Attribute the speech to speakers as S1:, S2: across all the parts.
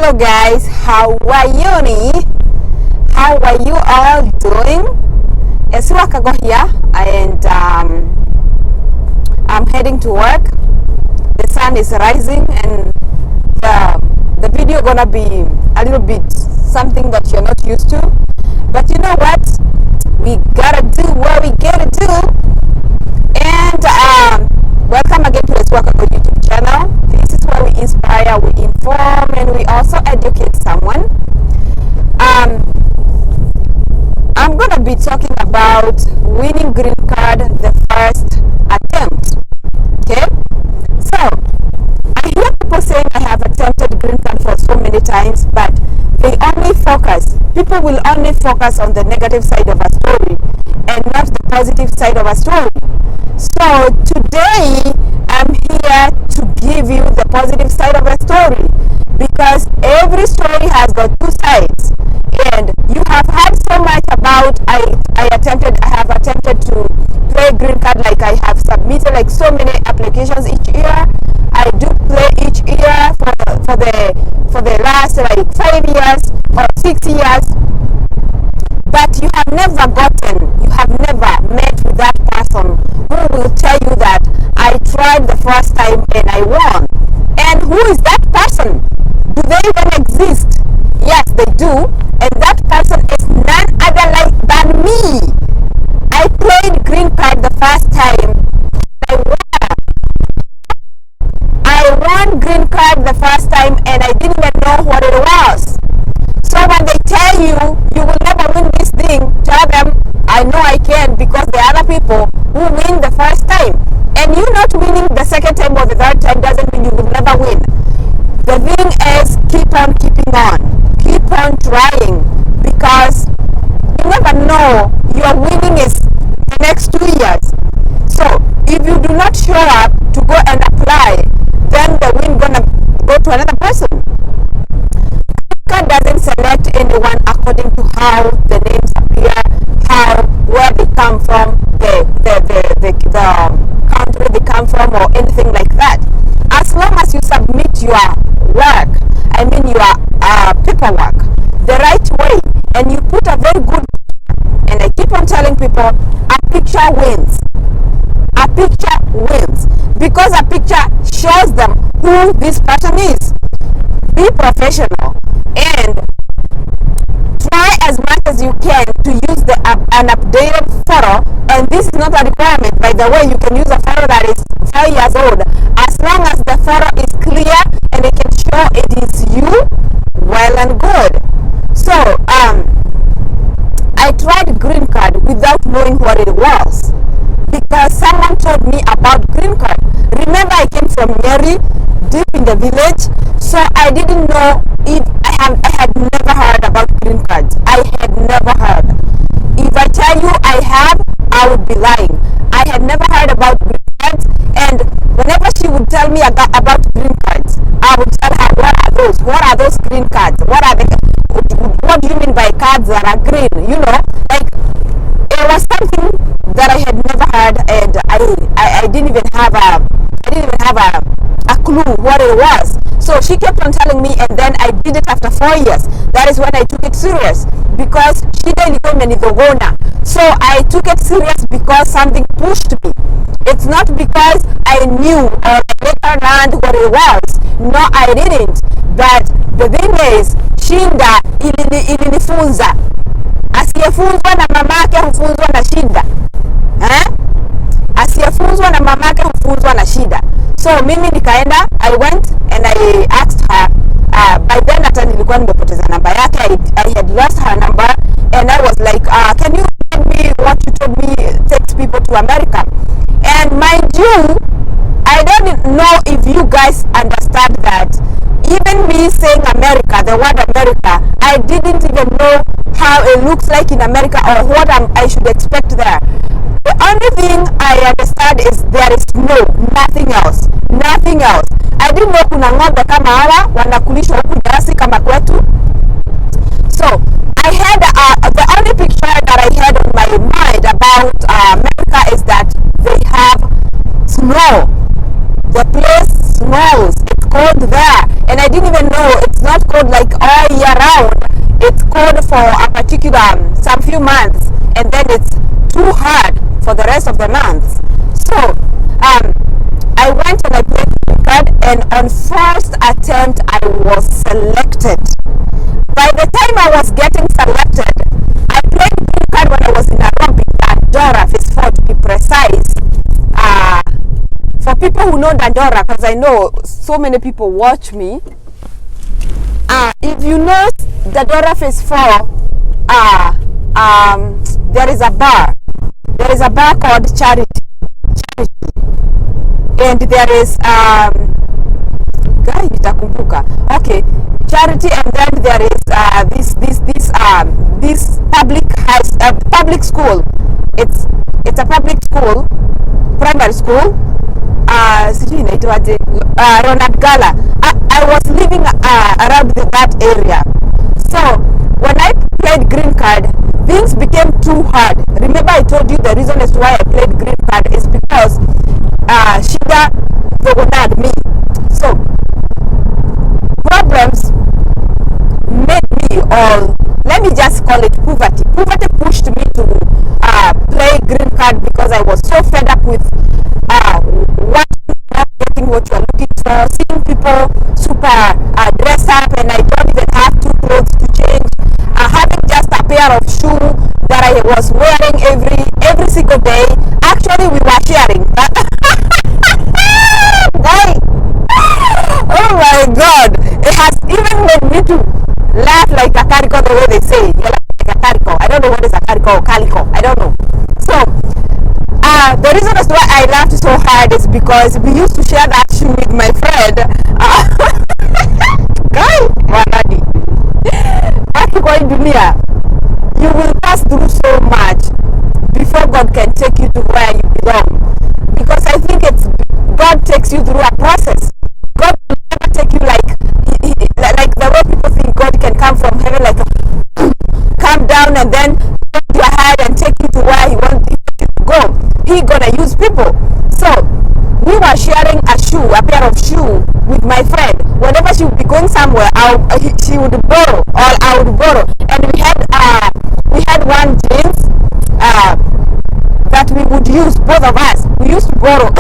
S1: Hello guys, how are you? How are you all doing? Esiwakago here, and I'm heading to work. The sun is rising, and the video gonna be a little bit something that you're not used to. But you know what? We gotta do what we gotta do. And welcome again to the Esiwakago YouTube channel. This is where we inspire, we inform, and we also educate someone. I'm gonna be talking about winning green card the first attempt. Okay, so I hear people saying I have attempted green card for so many times, but people will only focus on the negative side of a story and not the positive side of a story. So today I'm here to give you the positive side of a story, because every story has got two sides. And you have heard so much about I have attempted to play green card, like I have submitted like so many applications each year. I do play each year for the last like 5 years or 6 years. But you have never met with that person who will tell you that I tried the first time and I won. And who is that person? Do they even exist? Yes, they do. And that person is none other than me. I played green card the first time. I won green card the first time, and I didn't even know what it was. So when they tell you you will never win this thing, tell them I know I can, because there are other people who win the first time. And you not winning the second time or the third time doesn't mean you will never win. The thing is, keep on keeping on. Keep on trying, because you never know, your winning is the next 2 years. So if you do not show up to go and apply, then the win gonna go to another person. God doesn't select anyone according to how the names appear, where they come from, the country they come from, or anything like that. As long as you submit your work, your paperwork the right way, and you put a very good, and I keep on telling people, a picture wins. A picture wins, because a picture shows them who this person is. Be professional and try as much as you can to use an updated photo. And this is not a requirement, by the way. You can use a photo that is 5 years old, as long as the photo is clear and it can show it is you. Well and good. So I tried green card without knowing what it was, because someone told me about green card. Remember, I came from Nyeri, deep in the village, so I didn't know if I had never heard about green cards. I had never heard. If I tell you I have, I would be lying. I had never heard about green cards, and whenever she would tell me about green cards, I would tell her, what are those? What are those green cards? What do you mean by cards that are green? You know, like, it was something that I had never heard, and I didn't even have a clue what it was. So she kept on telling me, and then I did it after 4 years. That is when I took it serious, because she didn't come in the Gona. So I took it serious because something pushed me. It's not because I knew or later learned what it was. No, I didn't. But the thing is, shinda ilinifunza. Asiyefunzwa na mamake hufunzwa na shida. Asiyefunzwa na mamake hufunzwa na shida. So mimi nikaenda, I went and I asked her. By then hata nilikuwa nimepoteza namba yake. I had lost her number, and I was like, can you tell me what you told me takes people to America? And mind you, I don't know if you guys understand that even me saying America, the word America, I didn't even know how it looks like in America, or what I should expect there. The only thing I understand is there is nothing else. Nothing else. I didn't know kuna ng'ombe kama hawa wanakulishwa huku nyasi kama kwetu. So I had the only picture that I had on my mind about America is that they have snow. The place snows. It's cold there, and I didn't even know it's not cold code like all year round. It's code for a particular some few months, and then it's too hard for the rest of the months. So I went and I played green card, and on first attempt I was selected. By the time I was getting selected, I played green card when I was in Nairobi, Dandora, Phase 4 to be precise. For people who know Dandora, because I know so many people watch me, if you know Dandora Phase 4, there is a bar. There is a bar called Charity, and there is okay, Charity, and then there is this public school. It's a public school, primary school. Ronald Gala. I was living around that area. So when I played green card, things became too hard. Remember, I told you the reason as why I played green card is because Shida had me. So problems made me, or let me just call it poverty. Poverty pushed me to play green card because I was so fed up with not getting what you're looking for, seeing people super dress up, and I don't even have two clothes to change. Having just a pair of shoes that I was wearing every single day. Actually, we were sharing. Oh my God! It has even made me to laugh like a carico, the way they say. You laugh like a carico. I don't know what is a carico or calico. I don't know. So the reason as why I laughed so hard is because we used to share that shoe with my friend. Guy, Wanadi. You will pass through so much before God can take you to where you belong. Because I think God takes you through a process. God will never take you like the way people think God can come from heaven, like come down and then put your head and take you to where He wants you to go. He gonna use people. So we were sharing a pair of shoes with my friend. Whenever she would be going somewhere, she would borrow, or I would borrow. And we had one jeans that we would use, both of us. We used to borrow.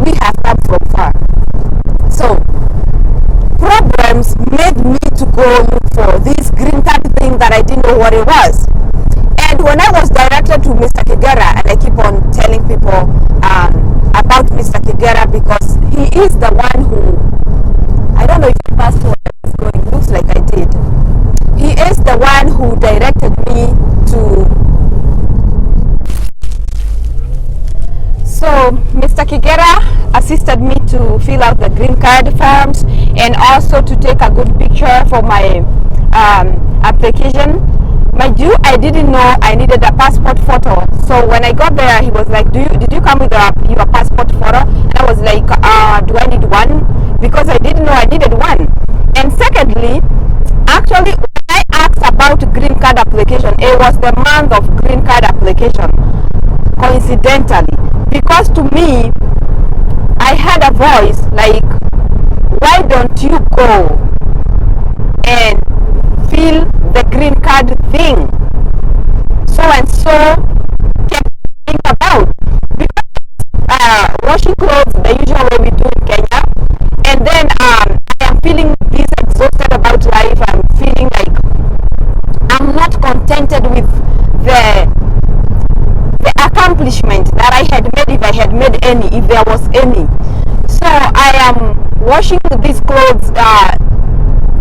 S1: We have come from far. So problems made me to go look for this green card thing that I didn't know what it was. And when I was directed to Mr. Kigera, and I keep on telling people about Mr. Kigera because he is the one who, I don't know if I passed where I was going, looks like I did. He is the one who directed me to. So Mr. Kigera assisted me to fill out the green card forms and also to take a good picture for my application. Mind you, I didn't know I needed a passport photo. So when I got there, he was like, did you come with your passport photo? And I was like, do I need one? Because I didn't know I needed one. And secondly, actually, when I asked about green card application, it was the month of green card application, coincidentally. Because to me, I had a voice like, why don't you go and fill the green card thing? So and so kept thinking about, because washing clothes the usual way we do in Kenya, and then I am feeling this exhausted about life. I'm feeling like I'm not contented with the accomplishment that I had made, if I had made any, if there was any. So I am washing these clothes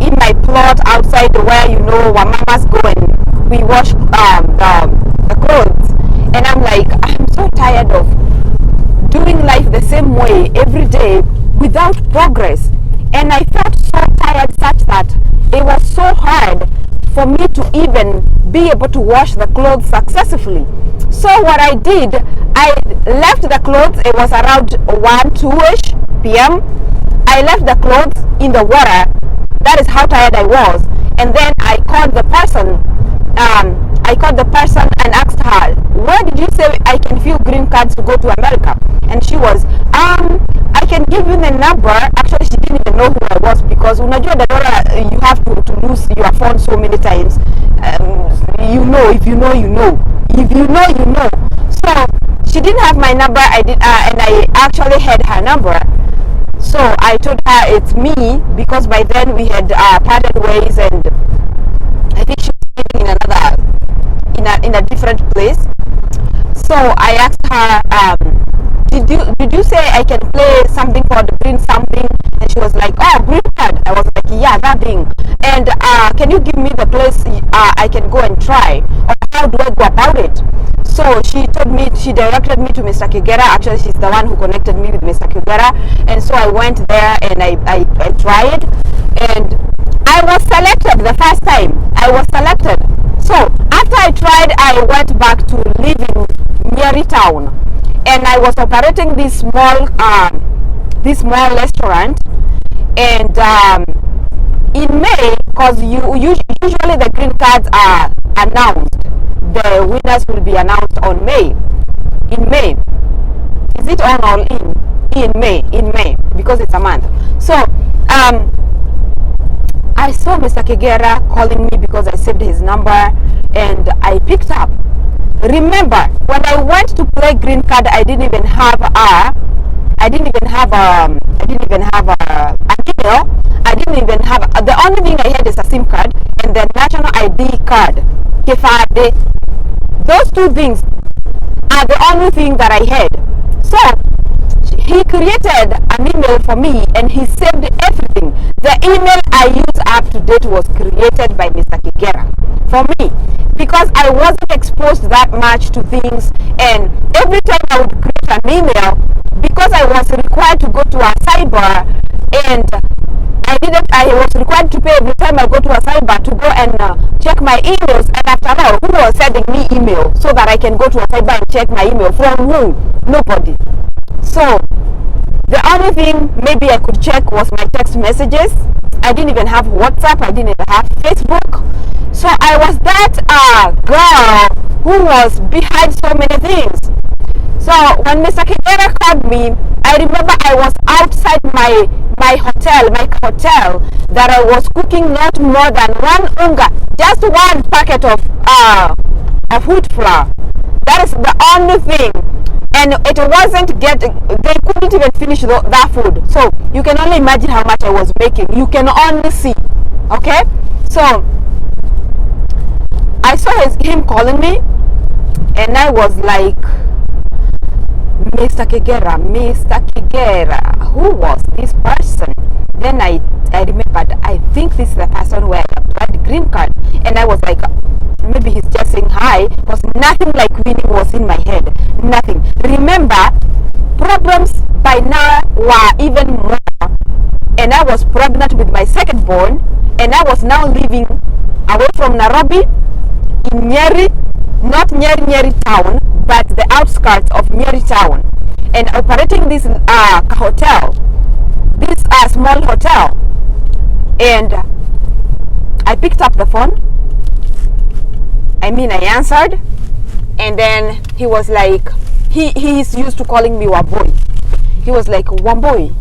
S1: in my plot outside where where mamas go and we wash the clothes, and I'm like, I'm so tired of doing life the same way every day without progress. And I felt so tired such that it was so hard for me to even be able to wash the clothes successfully. So what I did, I left the clothes, it was around 2-ish p.m. I left the clothes in the water. That is how tired I was. And then I called the person. And asked her, where did you say I can fill green cards to go to America? And she was, I can give you the number. Actually, she didn't even if you know, you know. If you know, you know. So she didn't have my number. And I actually had her number. So I told her it's me, because by then we had parted ways, and I think she was living in in a different place. So I asked her, did you say I can play something for the green something? And she was like, oh, green card. I was like, yeah, that thing. And can you give me the place I can go and try, or how do I go about it? So she directed me to Mr. Kigera. Actually, she's the one who connected me with Mr. Kigera. And so I went there and I tried, and I was selected the first time. I was selected. So after I tried, I went back to live in Nyeri town, and I was operating this small restaurant. And in May, because usually the green cards are announced, the winners will be announced on May. In May, is it on or in May? In May, because it's a month. So I saw Mr. Kigera calling me because I saved his number, and I picked up. Remember, when I went to play green card, I didn't even have an email. I didn't even have, the only thing I had is a SIM card and the national ID card. Those two things are the only thing that I had. So he created an email for me, and he saved everything. The email I use up to date was created by Mr. Kigera for me, because I wasn't exposed that much to things. And every time I would create an email, because I was required to go to a cyber, and I was required to pay every time I go to a cyber to go and check my emails. And after all, who was sending me email so that I can go to a cyber and check my email? From who? Nobody. So the only thing maybe I could check was my text messages. I didn't even have WhatsApp. I didn't even have Facebook. So I was that girl who was behind so many things. So when Mr. Kigera called me, I remember I was outside my hotel that I was cooking not more than one unga, just one packet of wheat flour. That is the only thing. And it wasn't they couldn't even finish that food. So you can only imagine how much I was making. You can only see. Okay? So I saw him calling me, and I was like, Mr. Kigera, who was this person? Then I remembered, I think this is the person where I applied the green card. And I was like, maybe he's just saying hi, because nothing like winning was in my head. Nothing. Remember, problems by now were even more. And I was pregnant with my second born, and I was now living away from Nairobi, in Nyeri, not Nyeri town, but the outskirts of Nyeri town, and operating this hotel, this small hotel. And I picked up the phone. I answered, and then he was like, he's used to calling me Wamboi. He was like, Wamboi,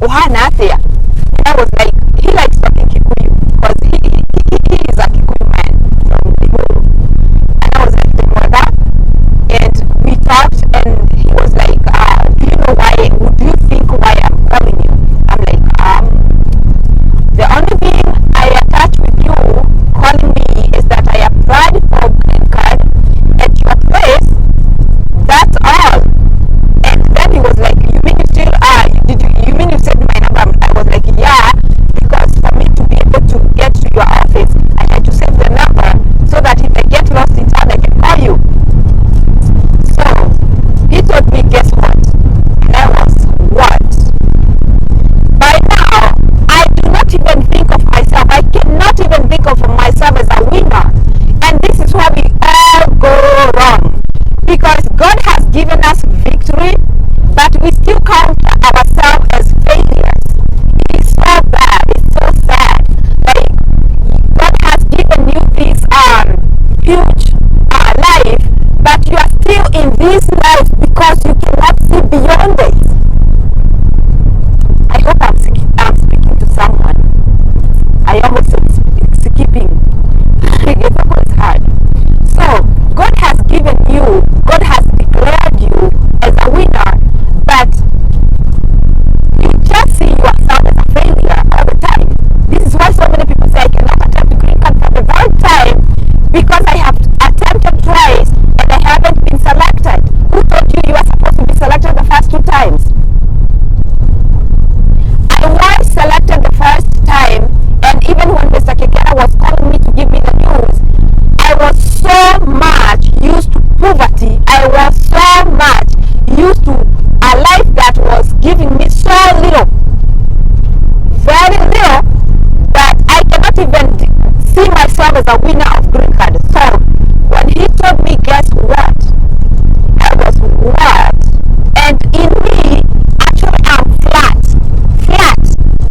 S1: Ohana Athea. And I was like, he likes talking Kikuyu, because he is a Kikuyu man from Limuru. And I was like, Mother, and we talked, and he was like, do you know why? Do you think why I'm calling you? I'm like, the only thing I attach with you calling me is that I applied for a green card at your place. That's all. And then he was like, you mean you still you mean you saved my number? I was like, yeah, because for me to be able to get to your office, I had to save the number so that if I get lost in town, I can call you. So he told poverty. I was so much used to a life that was giving me so little, very little, that I cannot even see myself as a winner of green card. So when he told me, guess what? I was what? And in me, actually I'm flat. Flat.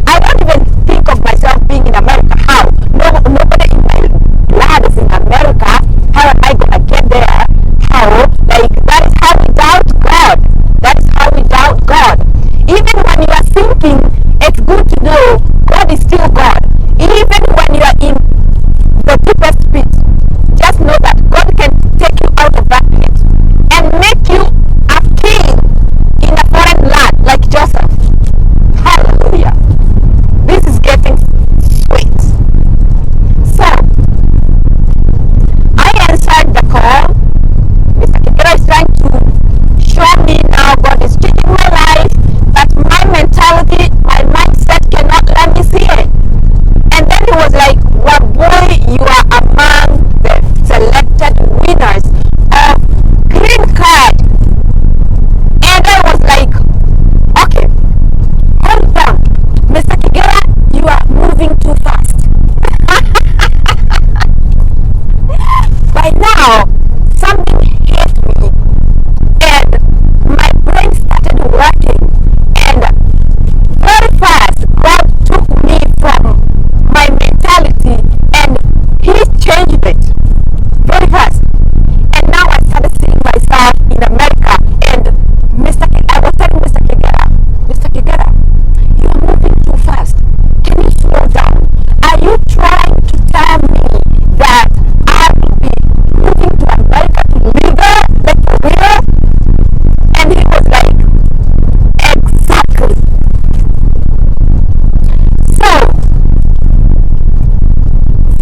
S1: I don't even think of myself being in America. How? Nobody in my blood is in America. How am I gonna get there? How? Like, that is how we doubt God. That is how we doubt God. Even when you are thinking, it's good to know God is still God. Even when you are in the deepest pit, just know that God can take you out of that pit and make you a king in a foreign land like Joseph. Hallelujah. This is getting sweet. So, I answered the call. Mr. Kikera is trying to show me now God is changing my life, but my mentality, my mindset cannot let me see it. And then he was like, well, boy, you are among the selected winners of green card. And I was like, okay, hold on, Mr. Kigera, you are moving too fast. By now, something hit me and my brain started working, and very fast God took me from my mentality and he changed it very fast. And now I started seeing myself in America, and I was telling Mr. Kigera, you are moving too fast. Can you slow down? Are you trying to tell me that I will be moving to America to live there, like for real? And he was like, exactly. So,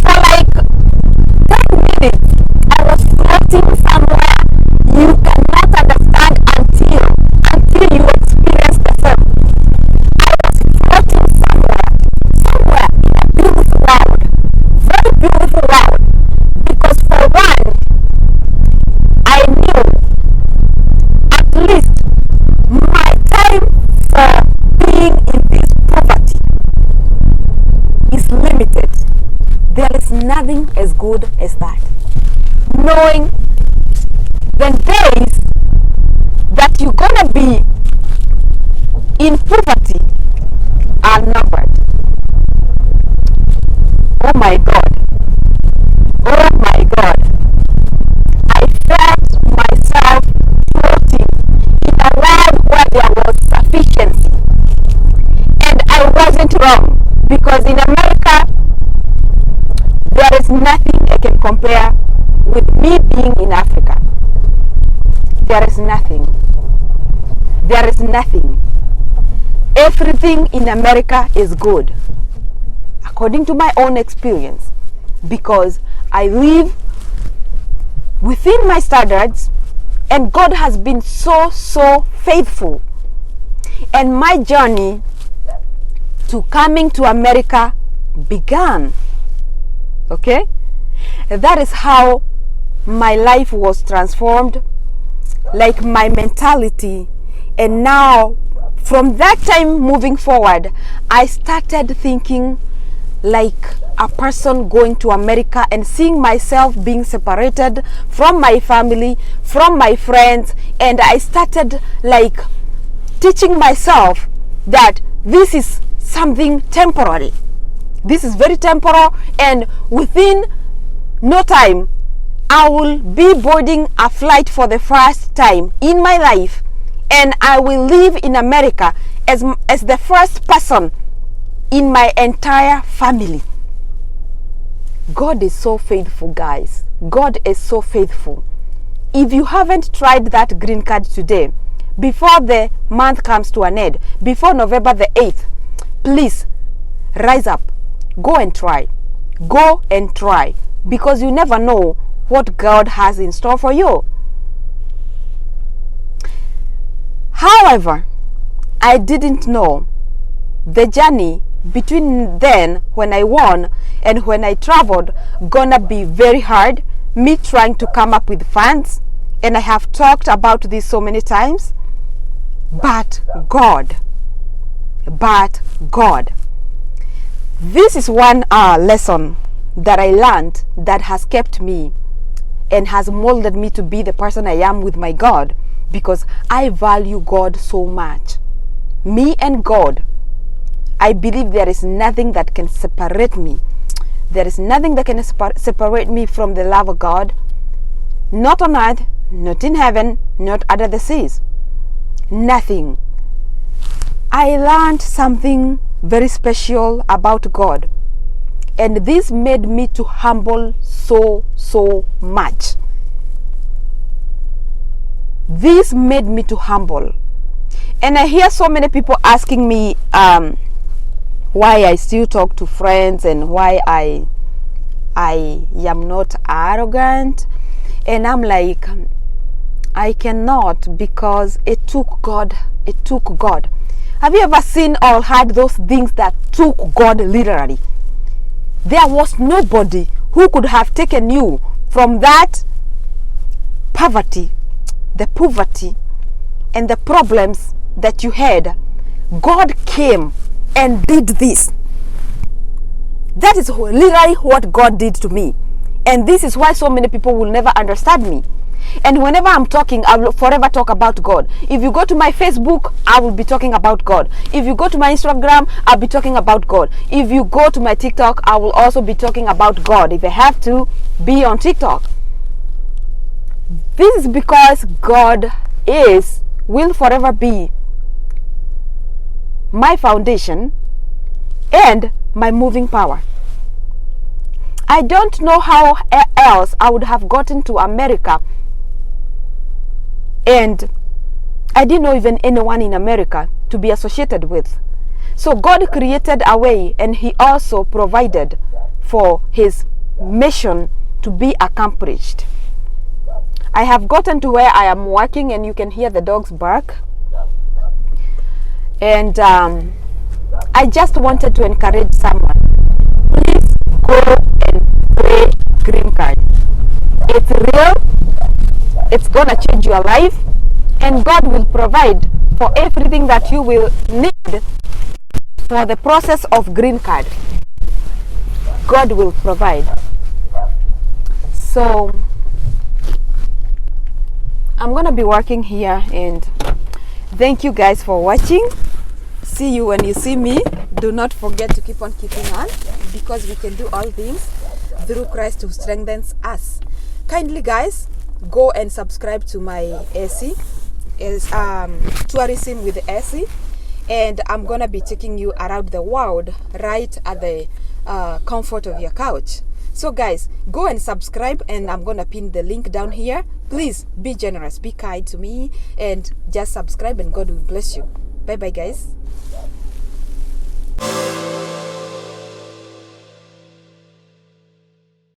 S1: for like 10 minutes, I was floating somewhere you cannot understand until you experience the film. I was floating somewhere in a beautiful world, very beautiful world, because for one, I knew at least my time for being in this poverty is limited. There is nothing as good as that. Knowing the days that you're gonna be in poverty are numbered. Oh my God. Oh my God. I felt myself floating in a world where there was sufficiency. And I wasn't wrong, because in America, there is nothing I can compare with me being in Africa. There is nothing. There is nothing. Everything in America is good, according to my own experience, because I live within my standards, and God has been so faithful. And my journey to coming to America began. Okay? That is how my life was transformed, like my mentality. And now, from that time moving forward, I started thinking like a person going to America and seeing myself being separated from my family, from my friends. And I started like teaching myself that this is something temporary. This is very temporal, and within no time I will be boarding a flight for the first time in my life, and I will live in America as the first person in my entire family. God is so faithful, guys. God is so faithful. If you haven't tried that green card today, before the month comes to an end, before November the 8th, please rise up. Go and try. Go and try. Because you never know what God has in store for you. However, I didn't know the journey between then when I won and when I traveled gonna be very hard. Me trying to come up with funds and I have talked about this so many times, but God. This is one lesson that I learned that has kept me and has molded me to be the person I am with my God, because I value God so much. Me and God, I believe there is nothing that can separate me. There is nothing that can separate me from the love of God. Not on earth, not in heaven, not under the seas. Nothing. I learned something very special about God, and this made me to humble so much. This made me to humble. And I hear so many people asking me why I still talk to friends and why I am not arrogant. And I'm like, I cannot, because it took God. It took God. Have you ever seen or heard those things that took God literally? There was nobody who could have taken you from that poverty, and the problems that you had. God came and did this. That is literally what God did to me. And this is why so many people will never understand me. And whenever I'm talking, I will forever talk about God. If you go to my Facebook, I will be talking about God. If you go to my Instagram, I'll be talking about God. If you go to my TikTok, I will also be talking about God. If I have to be on TikTok. This is because God will forever be my foundation and my moving power. I don't know how else I would have gotten to America, and I didn't know even anyone in America to be associated with. So God created a way, and He also provided for His mission to be accomplished. I have gotten to where I am working, and you can hear the dogs bark. And I just wanted to encourage someone. Please go and pray green card. It's real. It's gonna change your life, and God will provide for everything that you will need for the process of green card. God will provide. So I'm gonna be working here, and thank you guys for watching. See you when you see me. Do not forget to keep on keeping on, because we can do all things through Christ who strengthens us. Kindly guys, go and subscribe to my AC, tourism with AC, and I'm gonna be taking you around the world right at the comfort of your couch. So guys, go and subscribe, and I'm gonna pin the link down here. Please be generous, be kind to me, and just subscribe, and God will bless you. Bye bye guys.